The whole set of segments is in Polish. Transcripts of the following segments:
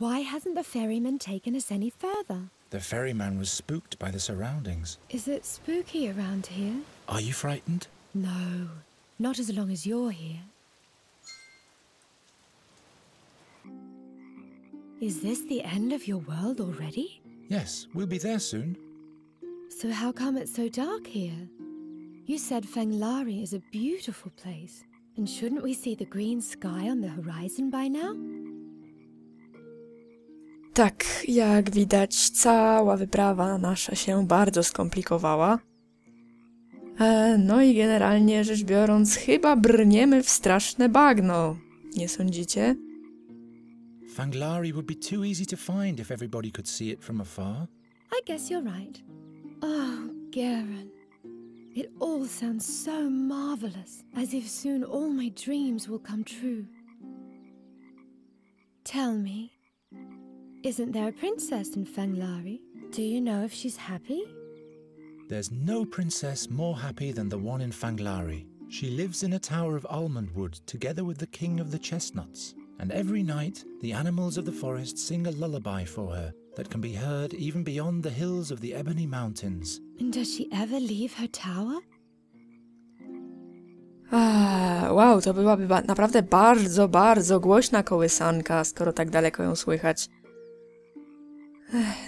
Why hasn't the ferryman taken us any further? The ferryman was spooked by the surroundings. Is it spooky around here? Are you frightened? No, not as long as you're here. Is this the end of your world already? Yes, we'll be there soon. So how come it's so dark here? You said Fanglari is a beautiful place. And shouldn't we see the green sky on the horizon by now? Tak, jak widać, cała wyprawa nasza się bardzo skomplikowała. No i generalnie rzecz biorąc, chyba brniemy w straszne bagno. Nie sądzicie? Fanglari would be too easy to find if everybody could see it from afar. I guess you're right. Oh, Geron. It all sounds so marvelous, as if soon all my dreams will come true. Tell me, isn't there a princess in Fanglari? Do you know if she's happy? There's no princess more happy than the one in Fanglari. She lives in a tower of almond wood together with the king of the chestnuts. And every night, the animals of the forest sing a lullaby for her that can be heard even beyond the hills of the Ebony Mountains. And does she ever leave her tower? Wow, to byłaby naprawdę bardzo, bardzo głośna kołysanka, skoro tak daleko ją słychać.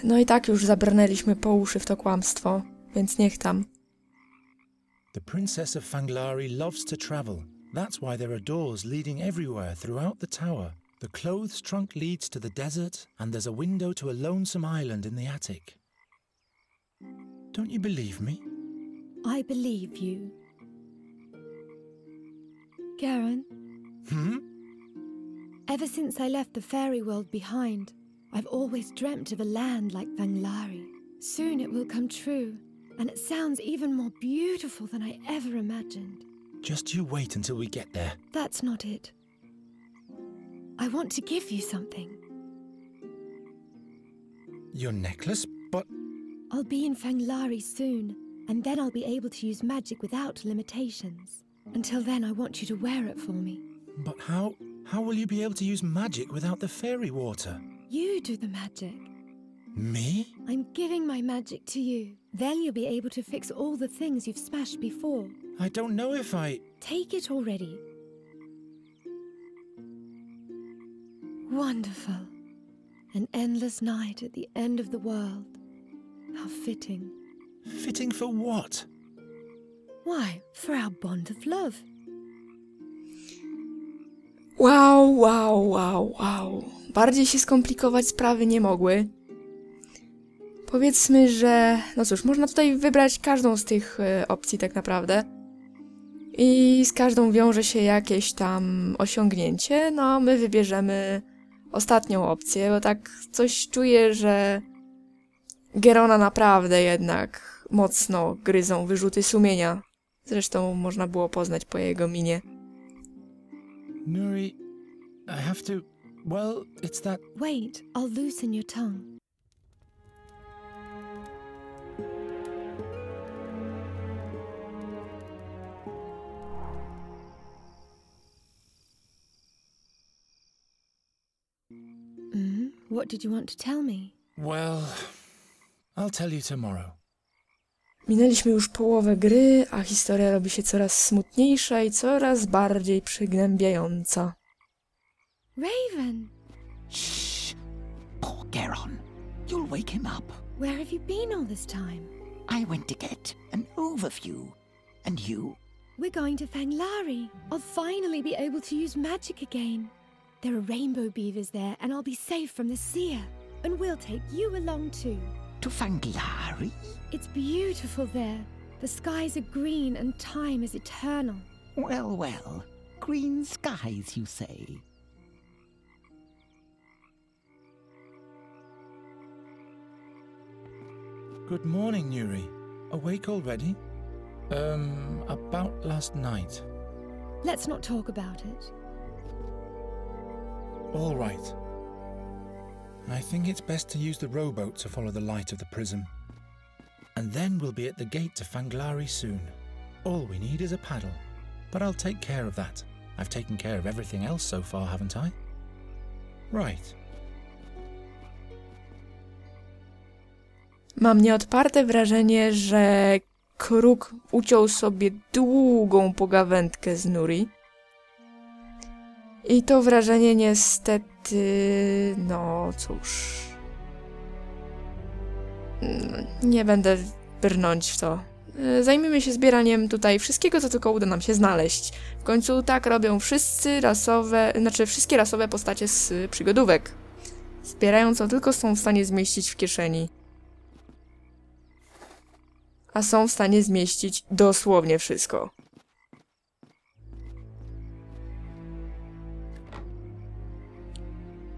No i tak już zabrnęliśmy po uszy w to kłamstwo, więc niech tam. The princess of Fanglari loves to travel. That's why there are doors leading everywhere throughout the tower. The clothes trunk leads to the desert, and there's a window to a lonesome island in the attic. Don't you believe me? I believe you. Geron? Ever since I left the fairy world behind, I've always dreamt of a land like Fanglari. Soon it will come true, and it sounds even more beautiful than I ever imagined. Just you wait until we get there. That's not it. I want to give you something. Your necklace? But... I'll be in Fanglari soon, and then I'll be able to use magic without limitations. Until then, I want you to wear it for me. But how will you be able to use magic without the fairy water? You do the magic. Me? I'm giving my magic to you. Then you'll be able to fix all the things you've smashed before. I don't know if I... Take it already. Wonderful. An endless night at the end of the world. How fitting. Fitting for what? Why, for our bond of love. Wow. Bardziej się skomplikować sprawy nie mogły. Powiedzmy, że... No cóż, można tutaj wybrać każdą z tych opcji tak naprawdę. I z każdą wiąże się jakieś tam osiągnięcie. No, my wybierzemy ostatnią opcję, bo tak coś czuję, że Gerona naprawdę jednak mocno gryzą wyrzuty sumienia. Zresztą można było poznać po jego minie. Nuri, I have to... Well, it's that... Wait, I'll loosen your tongue. What did you want to tell me? Well, I'll tell you tomorrow. Minęliśmy już połowę gry, a historia robi się coraz smutniejsza i coraz bardziej przygnębiająca. Raven! Shh! Poor Geron. You'll wake him up. Where have you been all this time? I went to get an overview. And you? We're going to Fanglari. I'll finally be able to use magic again. There are rainbow beavers there, and I'll be safe from the seer. And we'll take you along too. To Fanglari? It's beautiful there. The skies are green and time is eternal. Well. Green skies, you say? Good morning, Nuri. Awake already? About last night. Let's not talk about it. All right. I think it's best to use the rowboat to follow the light of the prism. And then we'll be at the gate to Fanglari soon. All we need is a paddle. But I'll take care of that. I've taken care of everything else so far, haven't I? Right. Mam nieodparte wrażenie, że kruk uciął sobie długą pogawędkę z Nuri. I to wrażenie niestety... no cóż... nie będę brnąć w to. Zajmijmy się zbieraniem tutaj wszystkiego, co tylko uda nam się znaleźć. W końcu tak robią wszystkie rasowe postacie z przygodówek. Zbierają co tylko są w stanie zmieścić w kieszeni. A są w stanie zmieścić dosłownie wszystko.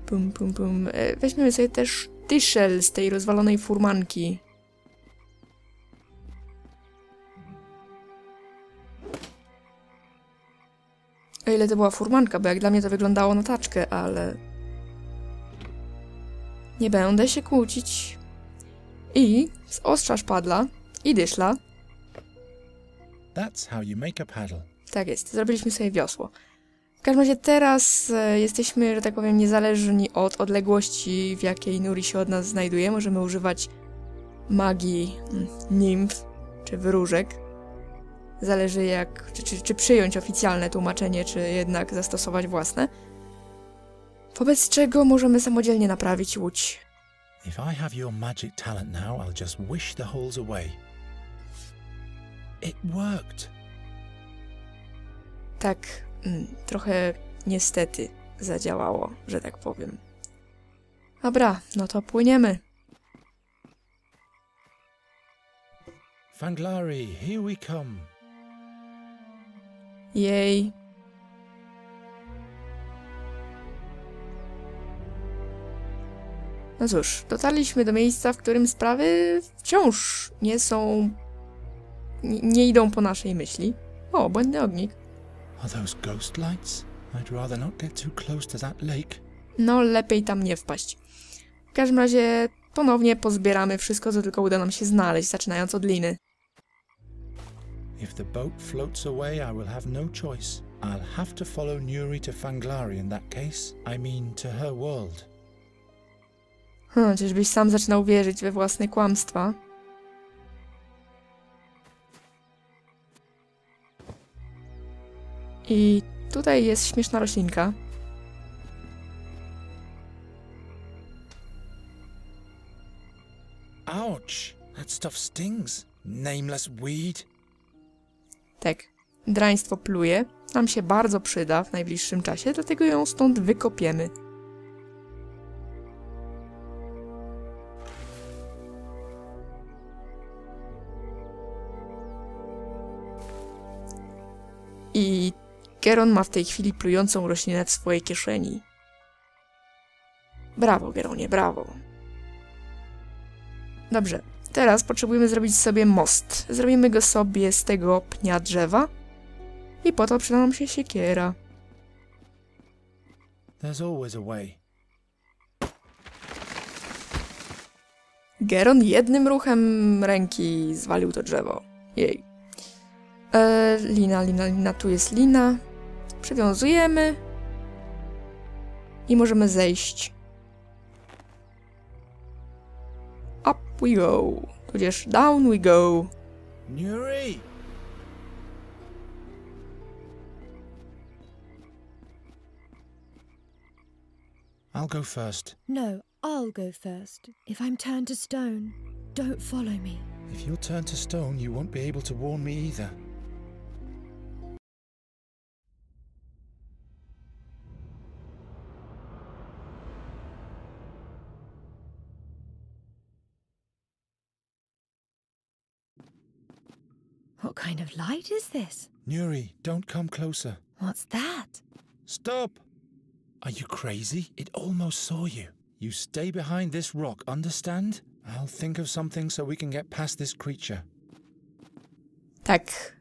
Pum, pum, pum. Weźmiemy sobie też tyszel z tej rozwalonej furmanki. O ile to była furmanka, bo jak dla mnie to wyglądało na taczkę, ale... nie będę się kłócić. I z ostrza szpadla i dyszla. That's how you make a paddle. Tak jest, zrobiliśmy sobie wiosło. W każdym razie teraz jesteśmy, że tak powiem, niezależni od odległości, w jakiej Nuri się od nas znajduje. Możemy używać magii nimf czy wróżek. Zależy jak, czy przyjąć oficjalne tłumaczenie, czy jednak zastosować własne. Wobec czego możemy samodzielnie naprawić łódź. If I have your magic talent now, I'll just wish the holes away. It worked. Tak, trochę niestety zadziałało, że tak powiem. Dobra, no to płyniemy. Fanglari, here we come. Jej. No cóż, dotarliśmy do miejsca, w którym sprawy wciąż nie idą po naszej myśli. O, błędny ognik. Are those ghost lights? I'd rather not get too close to that lake. No, lepiej tam nie wpaść. W każdym razie ponownie pozbieramy wszystko, co tylko uda nam się znaleźć, zaczynając od liny. If the boat floats away, I will have no choice. I'll have to follow Nuri to Fanglari in that case. I mean, to her world. Czyżbyś sam zaczynał wierzyć we własne kłamstwa? I tutaj jest śmieszna roślinka. Ouch! That stuff stings. Nameless weed. Tak, draństwo pluje. Nam się bardzo przyda w najbliższym czasie, dlatego ją stąd wykopiemy. I Geron ma w tej chwili plującą roślinę w swojej kieszeni. Brawo, Geronie, brawo. Dobrze, teraz potrzebujemy zrobić sobie most. Zrobimy go sobie z tego pnia drzewa i po to przyda nam się siekiera. There's always a way. Geron jednym ruchem ręki zwalił to drzewo. Jej. Lina, tu jest lina. Przywiązujemy. I możemy zejść. Up we go. Tudzież down we go. Nuri! I'll go first. No, I'll go first. If I'm turned to stone, don't follow me. If you're turned to stone, you won't be able to warn me either. What kind of light is this? Nuri, don't come closer. What's that? Stop! Are you crazy? It almost saw you. You stay behind this rock, understand? I'll think of something so we can get past this creature. Tak.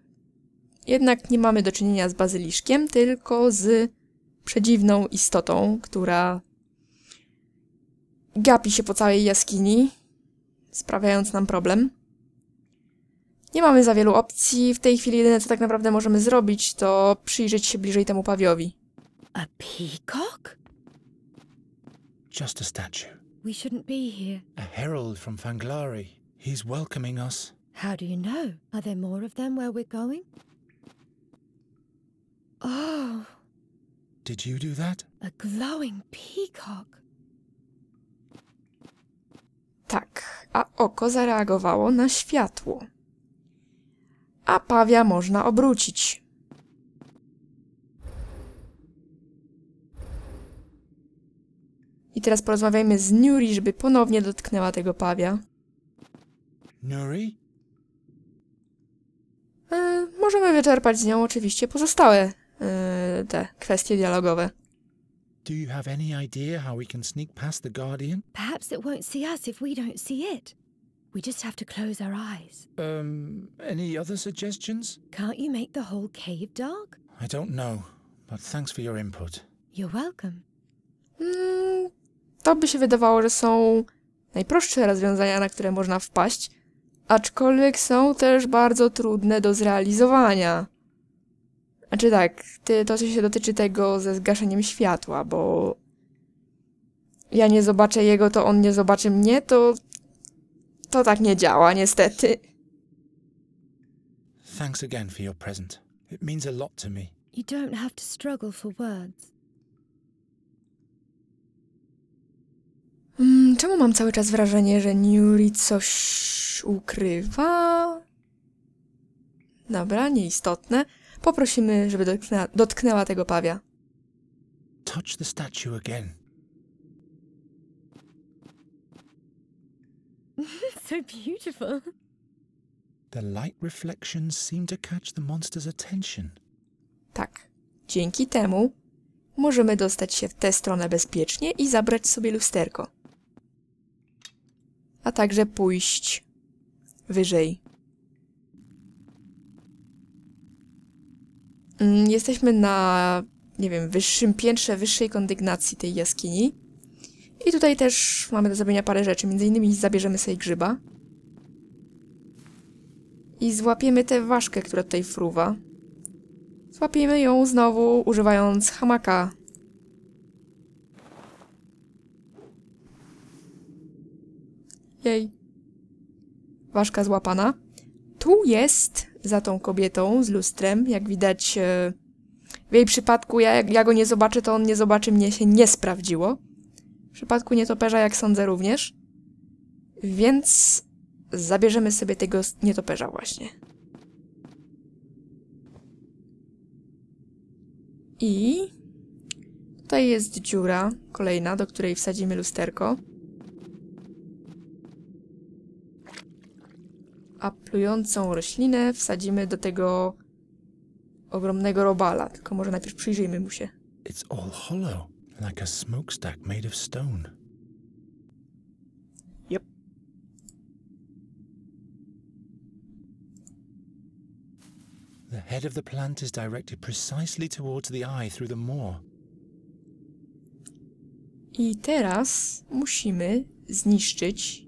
Jednak nie mamy do czynienia z bazyliszkiem, tylko z przedziwną istotą, która gapi się po całej jaskini, sprawiając nam problem. Nie mamy za wielu opcji. W tej chwili jedyne, co tak naprawdę możemy zrobić, to przyjrzeć się bliżej temu pawiowi. A peacock? Just a statue. We shouldn't be here. A herald from Fanglari. He's welcoming us. How do you know? Are there more of them where we're going? Oh, Did you do that? a glowing peacock. Tak, a oko zareagowało na światło. A pawia można obrócić. I teraz porozmawiajmy z Nuri, żeby ponownie dotknęła tego pawia. Nuri? Możemy wyczerpać z nią oczywiście pozostałe te kwestie dialogowe. Do you have any idea how we can sneak past the Guardian? Perhaps it won't see us if we don't see it. We just have to close our eyes. Any other suggestions? Can't you make the whole cave dark? I don't know, but thanks for your input. You're welcome. To by się wydawało, że są najprostsze rozwiązania, na które można wpaść, aczkolwiek są też bardzo trudne do zrealizowania. Znaczy tak, to co się dotyczy tego ze zgaszeniem światła, bo ja nie zobaczę jego, to on nie zobaczy mnie, to tak nie działa, niestety. Thanks again for your present. It means a lot to me. You don't have to struggle for words. Czemu mam cały czas wrażenie, że Nuri coś ukrywa? Dobra, nieistotne. Poprosimy, żeby dotknęła tego pawia. Touch the statue again. So beautiful. The light reflections seem to catch the monster's attention. Tak. Dzięki temu możemy dostać się w tę stronę bezpiecznie i zabrać sobie lusterko. A także pójść wyżej. Jesteśmy na, nie wiem, wyższym piętrze, wyższej kondygnacji tej jaskini. I tutaj też mamy do zrobienia parę rzeczy. Między innymi zabierzemy sobie grzyba. I złapiemy tę ważkę, która tutaj fruwa. Złapiemy ją znowu, używając hamaka. Jej. Ważka złapana. Tu jest, za tą kobietą z lustrem, jak widać w jej przypadku, ja go nie zobaczę, to on nie zobaczy, mnie się nie sprawdziło. W przypadku nietoperza, jak sądzę, również. Więc zabierzemy sobie tego nietoperza właśnie. I tutaj jest dziura kolejna, do której wsadzimy lusterko. A plującą roślinę wsadzimy do tego ogromnego robala. Tylko może najpierw przyjrzyjmy mu się. It's all hollow, like a smokestack made of stone. Yep. The head of the plant is directed precisely towards the eye through the moor. I teraz musimy zniszczyć,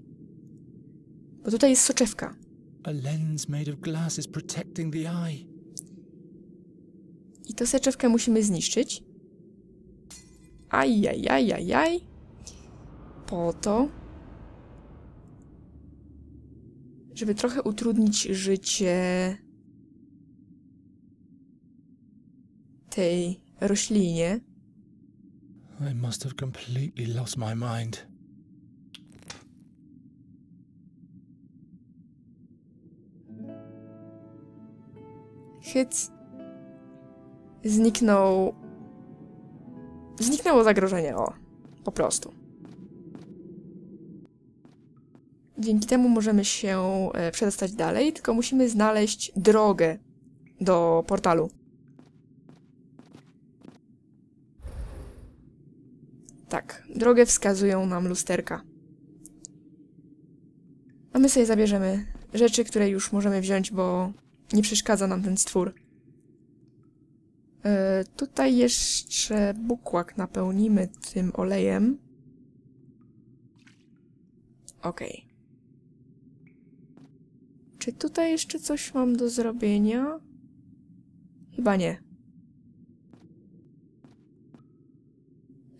bo tutaj jest soczewka. A lens made of glass is protecting the eye. I tę soczewkę musimy zniszczyć. Ajajajajaj. Po to, żeby trochę utrudnić życie tej roślinie. I must have completely lost my mind. Hyc. Zniknęło zagrożenie, o. Po prostu. Dzięki temu możemy się przedostać dalej, tylko musimy znaleźć drogę do portalu. Tak, drogę wskazują nam lusterka. A my sobie zabierzemy rzeczy, które już możemy wziąć, bo nie przeszkadza nam ten stwór. Tutaj jeszcze bukłak napełnimy tym olejem. Okej. Czy tutaj jeszcze coś mam do zrobienia? Chyba nie.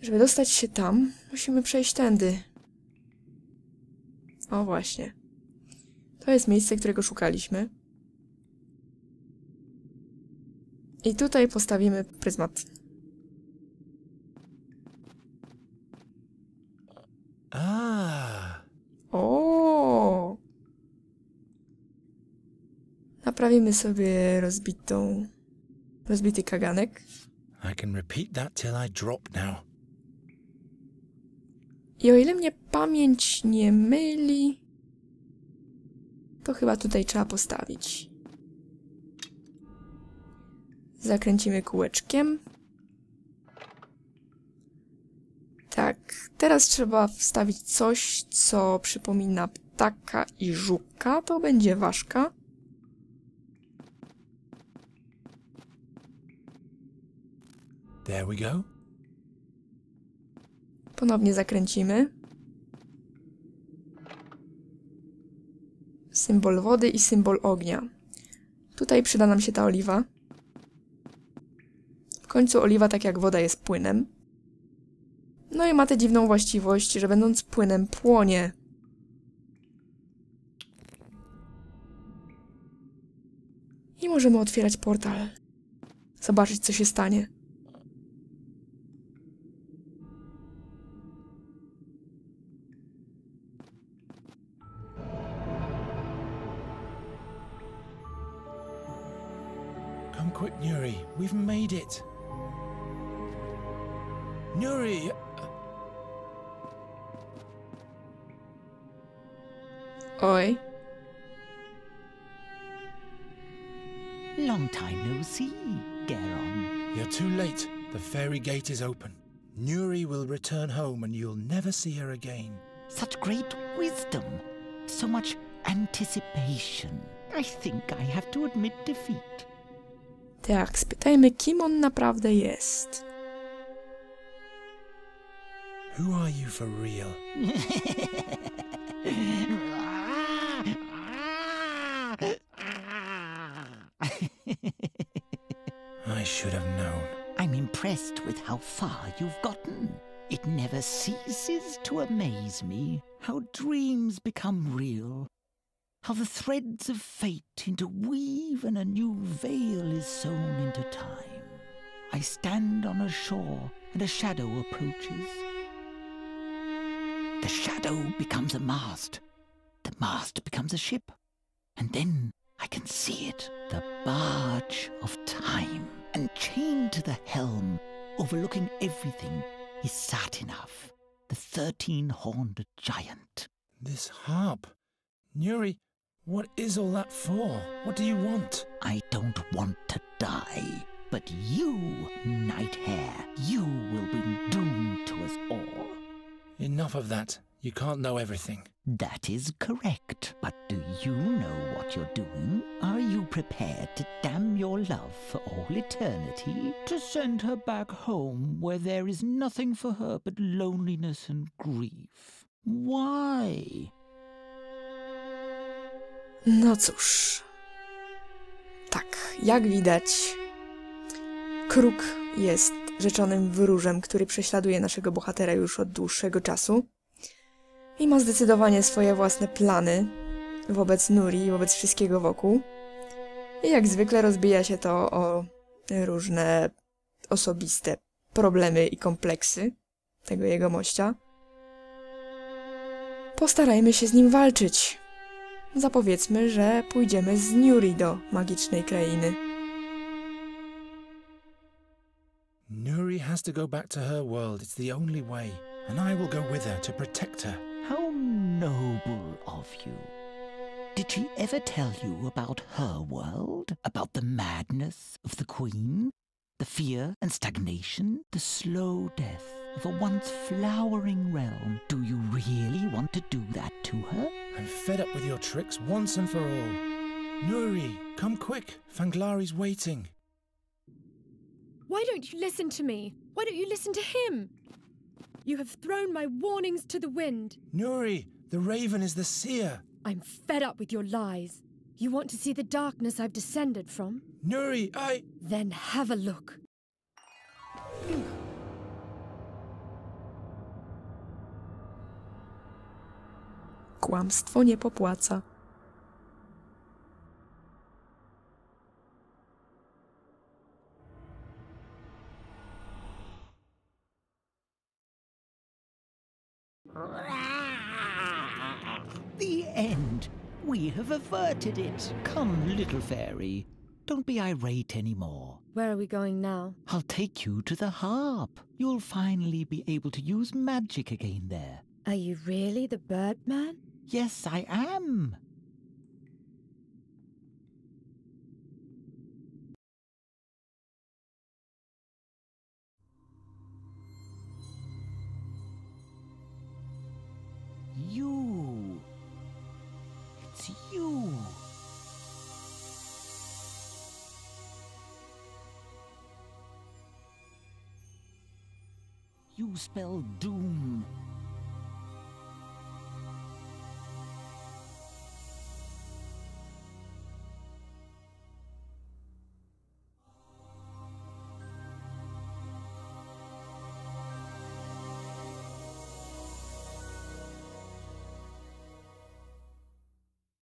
Żeby dostać się tam, musimy przejść tędy. O właśnie. To jest miejsce, którego szukaliśmy. I tutaj postawimy pryzmat. O! Naprawimy sobie rozbity kaganek. I can repeat that till I drop now. I o ile mnie pamięć nie myli, to chyba tutaj trzeba postawić. Zakręcimy kółeczkiem. Tak, teraz trzeba wstawić coś, co przypomina ptaka i żuka. To będzie ważka. There we go. Ponownie zakręcimy. Symbol wody i symbol ognia. Tutaj przyda nam się ta oliwa. W końcu oliwa, tak jak woda, jest płynem. No i ma tę dziwną właściwość, że będąc płynem płonie. I możemy otwierać portal. Zobaczyć, co się stanie. Come quick, Nuri. We've made it. Nuri! Oj. Long time no see, Geron. You're too late. The fairy gate is open. Nuri will return home and you'll never see her again. Such great wisdom. So much anticipation. I think I have to admit defeat. Tak, spytajmy, kim on naprawdę jest. Who are you for real? I should have known. I'm impressed with how far you've gotten. It never ceases to amaze me how dreams become real, how the threads of fate interweave and a new veil is sewn into time. I stand on a shore and a shadow approaches. The shadow becomes a mast, the mast becomes a ship, and then I can see it, the barge of time. And chained to the helm, overlooking everything, is Satinav, the 13-horned giant. This harp. Nuri, what is all that for? What do you want? I don't want to die, but you, Night Hare, you will bring doom to us all. Enough of that. You can't know everything. That is correct, but do you know what you're doing? Are you prepared to damn your love for all eternity? To send her back home where there is nothing for her but loneliness and grief? Why? No cóż. Tak, jak widać, Kruk jest rzeczonym wróżem, który prześladuje naszego bohatera już od dłuższego czasu i ma zdecydowanie swoje własne plany wobec Nuri i wobec wszystkiego wokół. I jak zwykle rozbija się to o różne osobiste problemy i kompleksy tego jego mościa. Postarajmy się z nim walczyć. Zapowiedzmy, że pójdziemy z Nuri do magicznej krainy. Nuri has to go back to her world. It's the only way. And I will go with her to protect her. How noble of you. Did she ever tell you about her world? About the madness of the Queen? The fear and stagnation? The slow death of a once flowering realm? Do you really want to do that to her? I'm fed up with your tricks once and for all. Nuri, come quick. Fanglari's waiting. Why don't you listen to me? Why don't you listen to him? You have thrown my warnings to the wind. Nuri, the raven is the seer. I'm fed up with your lies. You want to see the darkness I've descended from? Nuri, Then have a look. Kłamstwo nie popłaca. The end. We have averted it. Come, little fairy. Don't be irate anymore. Where are we going now? I'll take you to the harp. You'll finally be able to use magic again there. Are you really the Birdman? Yes, I am. You. It's you. You spell doom